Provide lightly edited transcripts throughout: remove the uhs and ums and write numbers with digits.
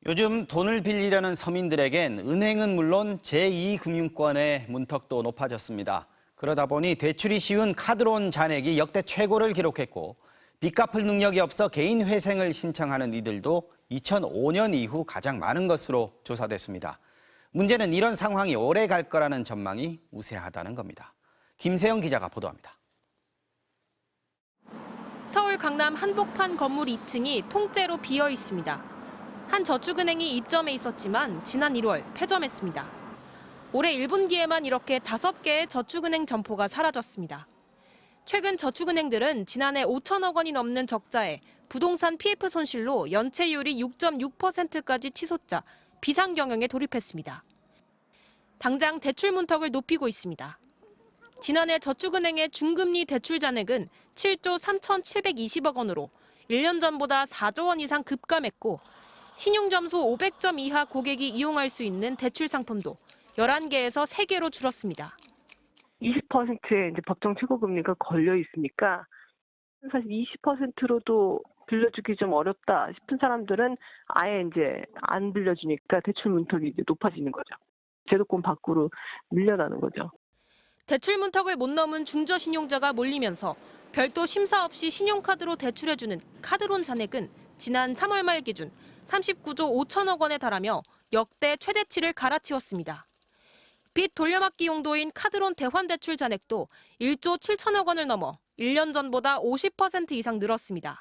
요즘 돈을 빌리려는 서민들에겐 은행은 물론 제2금융권의 문턱도 높아졌습니다. 그러다 보니 대출이 쉬운 카드론 잔액이 역대 최고를 기록했고 빚 갚을 능력이 없어 개인 회생을 신청하는 이들도 2005년 이후 가장 많은 것으로 조사됐습니다. 문제는 이런 상황이 오래 갈 거라는 전망이 우세하다는 겁니다. 김세영 기자가 보도합니다. 서울 강남 한복판 건물 2층이 통째로 비어 있습니다. 한 저축은행이 입점해 있었지만 지난 1월 폐점했습니다. 올해 1분기에만 이렇게 5개의 저축은행 점포가 사라졌습니다. 최근 저축은행들은 지난해 5천억 원이 넘는 적자에 부동산 PF 손실로 연체율이 6.6%까지 치솟자 비상경영에 돌입했습니다. 당장 대출 문턱을 높이고 있습니다. 지난해 저축은행의 중금리 대출 잔액은 7조 3,720억 원으로 1년 전보다 4조 원 이상 급감했고 신용점수 500점 이하 고객이 이용할 수 있는 대출 상품도 11개에서 3개로 줄었습니다. 20%의 이제 법정 최고금리가 걸려 있으니까 사실 20%로도 빌려주기 좀 어렵다 싶은 사람들은 아예 이제 안 빌려주니까 대출 문턱이 이제 높아지는 거죠. 제도권 밖으로 밀려나는 거죠. 대출 문턱을 못 넘은 중저신용자가 몰리면서 별도 심사 없이 신용카드로 대출해주는 카드론 잔액은 지난 3월 말 기준 39조 5천억 원에 달하며 역대 최대치를 갈아치웠습니다. 빚 돌려막기 용도인 카드론 대환대출 잔액도 1조 7천억 원을 넘어 1년 전보다 50% 이상 늘었습니다.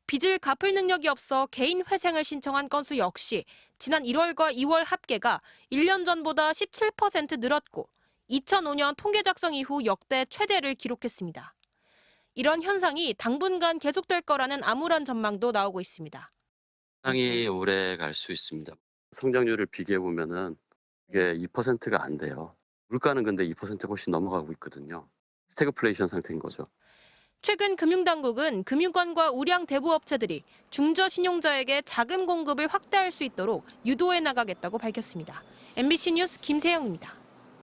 빚을 갚을 능력이 없어 개인 회생을 신청한 건수 역시 지난 1월과 2월 합계가 1년 전보다 17% 늘었고 2005년 통계 작성 이후 역대 최대를 기록했습니다. 이런 현상이 당분간 계속될 거라는 암울한 전망도 나오고 있습니다. 상당히 오래 갈 수 있습니다. 성장률을 비교해 보면은 이게 2%가 안 돼요. 물가는 근데 2% 훨씬 넘어가고 있거든요. 스태그플레이션 상태인 거죠. 최근 금융당국은 금융권과 우량 대부업체들이 중저신용자에게 자금 공급을 확대할 수 있도록 유도해 나가겠다고 밝혔습니다. MBC 뉴스 김세영입니다.